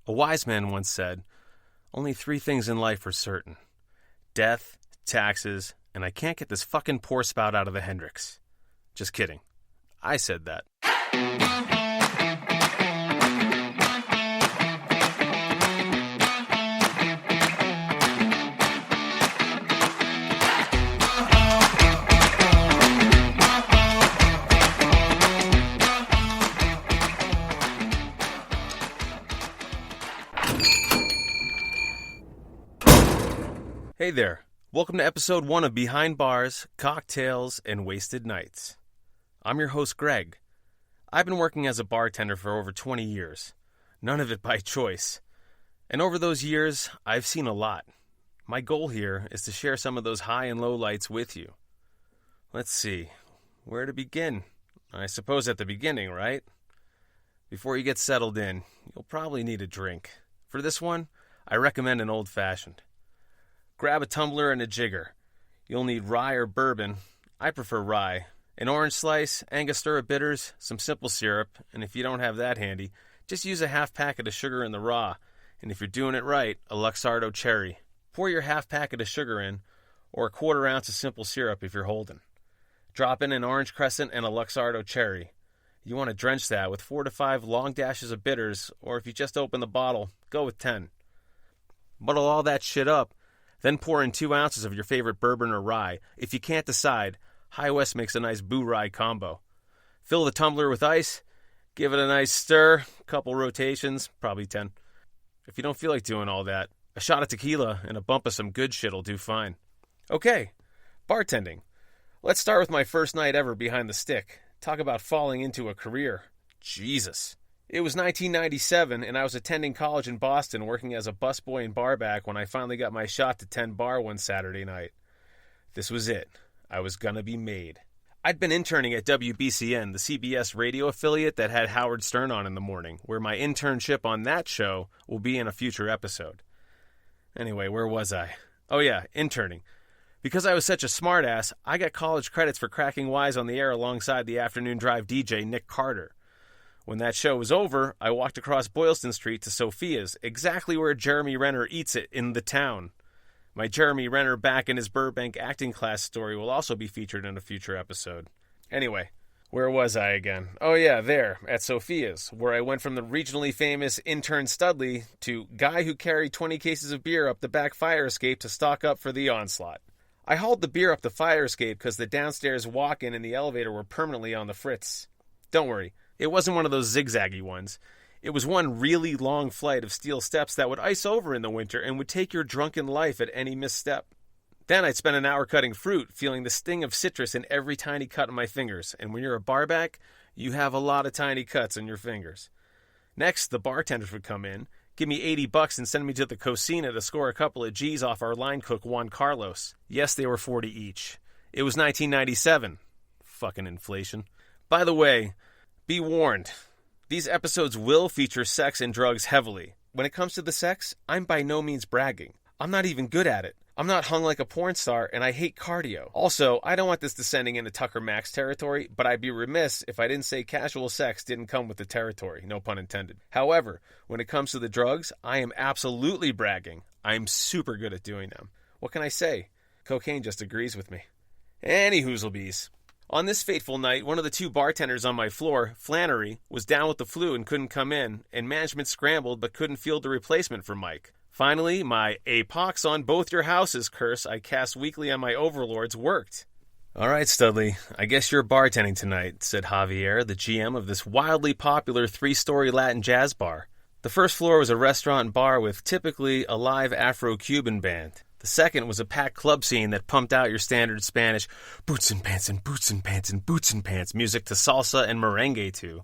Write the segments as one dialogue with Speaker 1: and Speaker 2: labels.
Speaker 1: A wise man once said, "Only 3 things in life are certain. Death, taxes, and I can't get this fucking pour spout out of the Hendrix." Just kidding. I said that. Hey there. Welcome to episode 1 of Behind Bars, Cocktails, and Wasted Nights. I'm your host, Greg. I've been working as a bartender for over 20 years. None of it by choice. And over those years, I've seen a lot. My goal here is to share some of those high and low lights with you. Let's see. Where to begin? I suppose at the beginning, right? Before you get settled in, you'll probably need a drink. For this one, I recommend an old-fashioned. Grab a tumbler and a jigger. You'll need rye or bourbon. I prefer rye. An orange slice, Angostura bitters, some simple syrup, and if you don't have that handy, just use a half packet of sugar in the raw, and if you're doing it right, a Luxardo cherry. Pour your half packet of sugar in, or a 1/4 ounce of simple syrup if you're holding. Drop in an orange crescent and a Luxardo cherry. You want to drench that with 4 to 5 long dashes of bitters, or if you just open the bottle, go with 10. Muddle all that shit up, then pour in 2 ounces of your favorite bourbon or rye. If you can't decide, High West makes a nice boo-rye combo. Fill the tumbler with ice, give it a nice stir, couple rotations, probably 10. If you don't feel like doing all that, a shot of tequila and a bump of some good shit'll do fine. Okay, bartending. Let's start with my first night ever behind the stick. Talk about falling into a career. Jesus. It was 1997, and I was attending college in Boston working as a busboy and barback when I finally got my shot to 10 bar one Saturday night. This was it. I was gonna be made. I'd been interning at WBCN, the CBS radio affiliate that had Howard Stern on in the morning, where my internship on that show will be in a future episode. Anyway, where was I? Oh yeah, interning. Because I was such a smartass, I got college credits for cracking wise on the air alongside the afternoon drive DJ Nick Carter. When that show was over, I walked across Boylston Street to Sophia's, exactly where Jeremy Renner eats it in The Town. My Jeremy Renner back in his Burbank acting class story will also be featured in a future episode. Anyway, where was I again? Oh yeah, there, at Sophia's, where I went from the regionally famous intern Studley to guy who carried 20 cases of beer up the back fire escape to stock up for the onslaught. I hauled the beer up the fire escape because the downstairs walk-in and the elevator were permanently on the fritz. Don't worry. It wasn't one of those zigzaggy ones. It was one really long flight of steel steps that would ice over in the winter and would take your drunken life at any misstep. Then I'd spend an hour cutting fruit, feeling the sting of citrus in every tiny cut on my fingers. And when you're a barback, you have a lot of tiny cuts on your fingers. Next, the bartenders would come in, give me $80 and send me to the Cocina to score a couple of G's off our line cook Juan Carlos. Yes, they were 40 each. It was 1997. Fucking inflation. By the way, be warned, these episodes will feature sex and drugs heavily. When it comes to the sex, I'm by no means bragging. I'm not even good at it. I'm not hung like a porn star, and I hate cardio. Also, I don't want this descending into Tucker Max territory, but I'd be remiss if I didn't say casual sex didn't come with the territory, no pun intended. However, when it comes to the drugs, I am absolutely bragging. I'm super good at doing them. What can I say? Cocaine just agrees with me. Any hoozlebees. On this fateful night, one of the 2 bartenders on my floor, Flannery, was down with the flu and couldn't come in, and management scrambled but couldn't field the replacement for Mike. Finally, my "apox on both your houses" curse I cast weekly on my overlords worked. "All right, Studley, I guess you're bartending tonight," said Javier, the GM of this wildly popular 3-story Latin jazz bar. The first floor was a restaurant and bar with typically a live Afro-Cuban band. The second was a packed club scene that pumped out your standard Spanish boots and pants and boots and pants and boots and pants music to salsa and merengue to.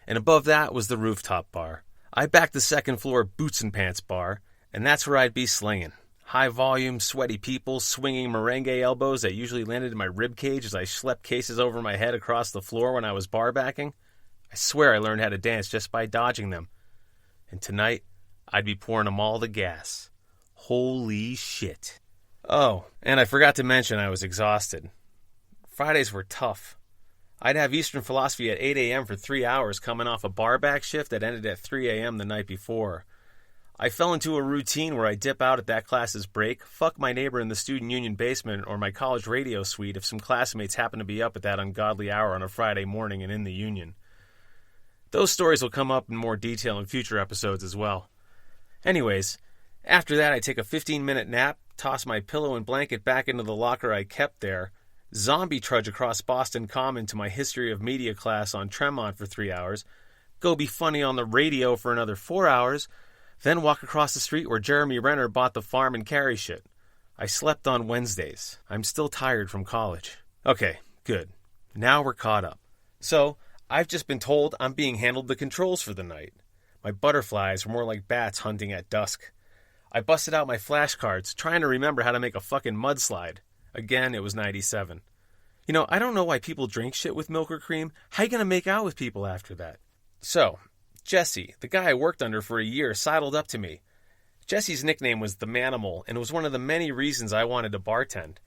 Speaker 1: And above that was the rooftop bar. I backed the second floor boots and pants bar, and that's where I'd be slinging. High volume, sweaty people, swinging merengue elbows that usually landed in my rib cage as I schlepped cases over my head across the floor when I was barbacking. I swear I learned how to dance just by dodging them. And tonight, I'd be pouring them all to gas. Holy shit. Oh, and I forgot to mention I was exhausted. Fridays were tough. I'd have Eastern philosophy at 8 a.m. for 3 hours coming off a barback shift that ended at 3 a.m. the night before. I fell into a routine where I dip out at that class's break, fuck my neighbor in the student union basement or my college radio suite if some classmates happen to be up at that ungodly hour on a Friday morning and in the union. Those stories will come up in more detail in future episodes as well. Anyways, after that I take a 15-minute nap, toss my pillow and blanket back into the locker I kept there, zombie trudge across Boston Common to my history of media class on Tremont for 3 hours, go be funny on the radio for another 4 hours, then walk across the street where Jeremy Renner bought the farm and carry shit. I slept on Wednesdays. I'm still tired from college. Okay, good. Now we're caught up. So, I've just been told I'm being handled the controls for the night. My butterflies were more like bats hunting at dusk. I busted out my flashcards, trying to remember how to make a fucking mudslide. Again, it was 97. You know, I don't know why people drink shit with milk or cream. How you gonna make out with people after that? So, Jesse, the guy I worked under for a year, sidled up to me. Jesse's nickname was the Manimal, and it was one of the many reasons I wanted to bartend.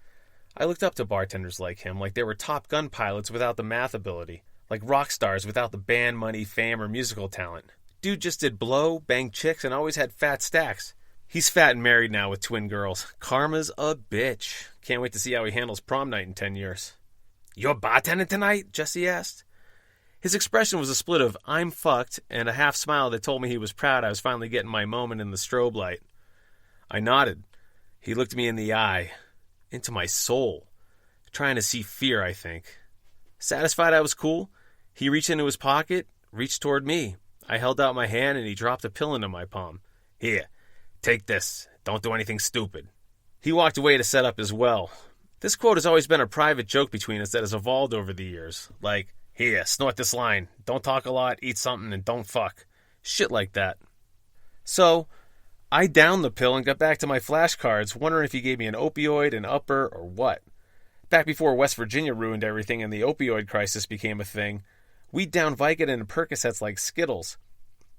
Speaker 1: I looked up to bartenders like him, like they were Top Gun pilots without the math ability, like rock stars without the band money, fame, or musical talent. Dude just did blow, banged chicks, and always had fat stacks. He's fat and married now with twin girls. Karma's a bitch. Can't wait to see how he handles prom night in 10 years. "You're bartending tonight?" Jesse asked. His expression was a split of "I'm fucked" and a half smile that told me he was proud I was finally getting my moment in the strobe light. I nodded. He looked me in the eye, into my soul, trying to see fear, I think. Satisfied I was cool, he reached into his pocket, reached toward me. I held out my hand and he dropped a pill into my palm. "Here, take this. Don't do anything stupid." He walked away to set up as well. This quote has always been a private joke between us that has evolved over the years. Like, "Here, snort this line. Don't talk a lot, eat something, and don't fuck." Shit like that. So, I downed the pill and got back to my flashcards, wondering if he gave me an opioid, an upper, or what. Back before West Virginia ruined everything and the opioid crisis became a thing, we downed Vicodin and Percocets like Skittles.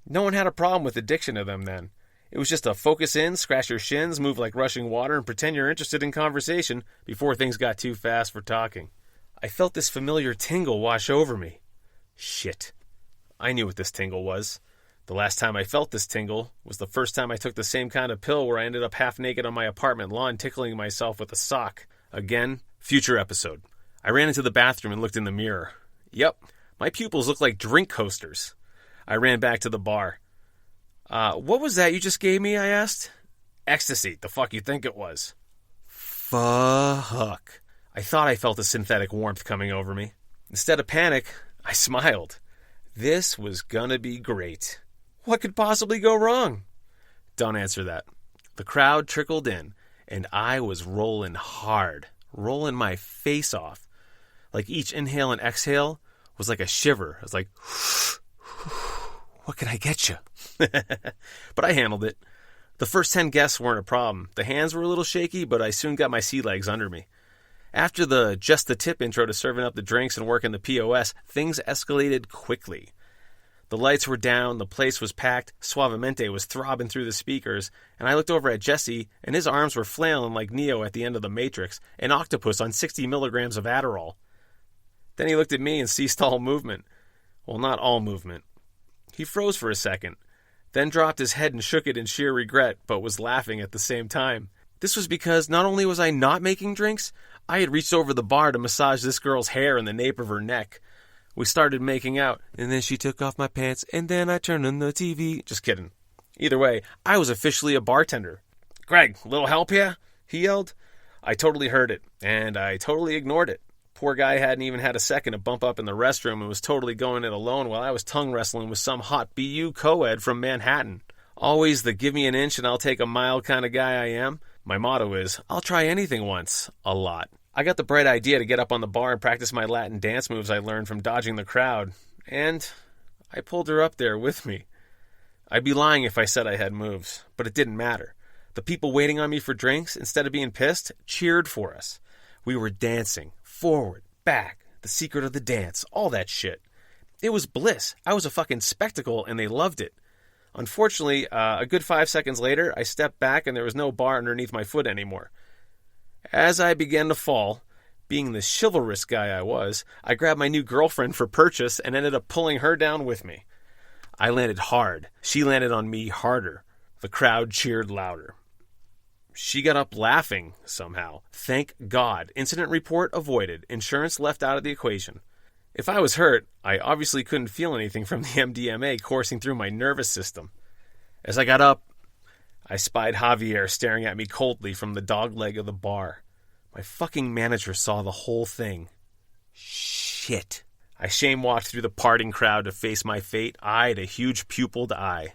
Speaker 1: No one had a problem with addiction to them then. It was just a focus in, scratch your shins, move like rushing water, and pretend you're interested in conversation before things got too fast for talking. I felt this familiar tingle wash over me. Shit. I knew what this tingle was. The last time I felt this tingle was the first time I took the same kind of pill where I ended up half naked on my apartment lawn tickling myself with a sock. Again, future episode. I ran into the bathroom and looked in the mirror. Yep, my pupils looked like drink coasters. I ran back to the bar. What was that you just gave me?" I asked. "Ecstasy, the fuck you think it was?" Fuck. I thought I felt a synthetic warmth coming over me. Instead of panic, I smiled. This was gonna be great. What could possibly go wrong? Don't answer that. The crowd trickled in, and I was rolling hard, rolling my face off. Like each inhale and exhale was like a shiver. I was like, "What can I get you?" But I handled it. The first 10 guests weren't a problem. The hands were a little shaky, but I soon got my sea legs under me. After the just the tip intro to serving up the drinks and working the POS, things escalated quickly. The lights were down, the place was packed, Suavemente was throbbing through the speakers, and I looked over at Jesse, and his arms were flailing like Neo at the end of The Matrix, an octopus on 60 milligrams of Adderall. Then he looked at me and ceased all movement. Well, not all movement. He froze for a second, then dropped his head and shook it in sheer regret, but was laughing at the same time. This was because not only was I not making drinks, I had reached over the bar to massage this girl's hair and the nape of her neck. We started making out, and then she took off my pants, and then I turned on the TV. Just kidding. Either way, I was officially a bartender. "Greg, little help here?" he yelled. I totally heard it, and I totally ignored it. Poor guy hadn't even had a second to bump up in the restroom and was totally going it alone while I was tongue wrestling with some hot BU co-ed from Manhattan. Always the give me an inch and I'll take a mile kind of guy I am. My motto is, I'll try anything once, a lot. I got the bright idea to get up on the bar and practice my Latin dance moves I learned from dodging the crowd, and I pulled her up there with me. I'd be lying if I said I had moves, but it didn't matter. The people waiting on me for drinks, instead of being pissed, cheered for us. We were dancing, forward, back, the secret of the dance, all that shit. It was bliss. I was a fucking spectacle, and they loved it. Unfortunately, a good 5 seconds later, I stepped back and there was no bar underneath my foot anymore. As I began to fall, being the chivalrous guy I was, I grabbed my new girlfriend for purchase and ended up pulling her down with me. I landed hard. She landed on me harder. The crowd cheered louder. She got up laughing somehow. Thank God. Incident report avoided. Insurance left out of the equation. If I was hurt, I obviously couldn't feel anything from the MDMA coursing through my nervous system. As I got up, I spied Javier staring at me coldly from the dogleg of the bar. My fucking manager saw the whole thing. Shit. I shame-walked through the parting crowd to face my fate, eyed a huge pupiled eye.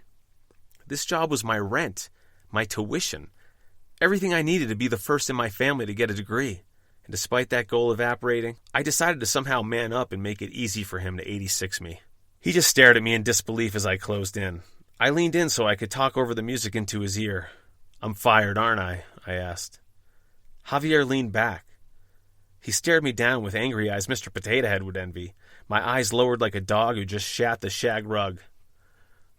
Speaker 1: This job was my rent, my tuition, everything I needed to be the first in my family to get a degree. And despite that goal evaporating, I decided to somehow man up and make it easy for him to 86 me. He just stared at me in disbelief as I closed in. I leaned in so I could talk over the music into his ear. "I'm fired, aren't I?" I asked. Javier leaned back. He stared me down with angry eyes Mr. Potato Head would envy, my eyes lowered like a dog who just shat the shag rug.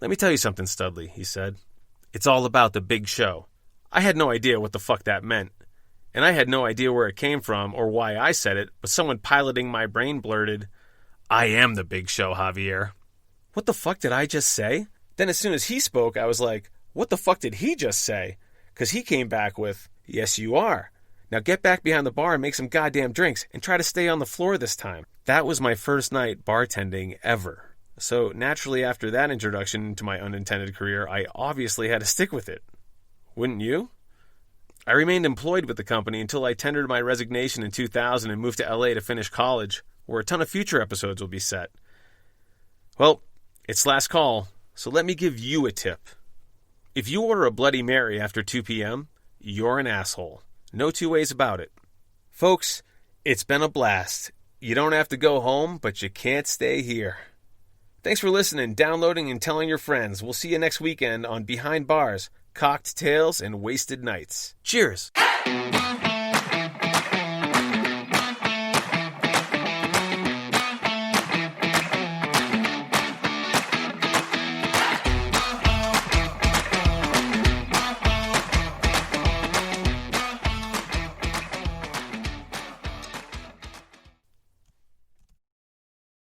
Speaker 1: "Let me tell you something, Studley," he said. "It's all about the big show." I had no idea what the fuck that meant. And I had no idea where it came from or why I said it, but someone piloting my brain blurted, "I am the big show, Javier." What the fuck did I just say? Then as soon as he spoke, I was like, what the fuck did he just say? Because he came back with, "Yes, you are. Now get back behind the bar and make some goddamn drinks and try to stay on the floor this time." That was my first night bartending ever. So naturally after that introduction to my unintended career, I obviously had to stick with it. Wouldn't you? I remained employed with the company until I tendered my resignation in 2000 and moved to LA to finish college, where a ton of future episodes will be set. Well, it's last call, so let me give you a tip. If you order a Bloody Mary after 2 p.m., you're an asshole. No two ways about it. Folks, it's been a blast. You don't have to go home, but you can't stay here. Thanks for listening, downloading, and telling your friends. We'll see you next weekend on Behind Bars, Cocked Tales, and Wasted Nights. Cheers!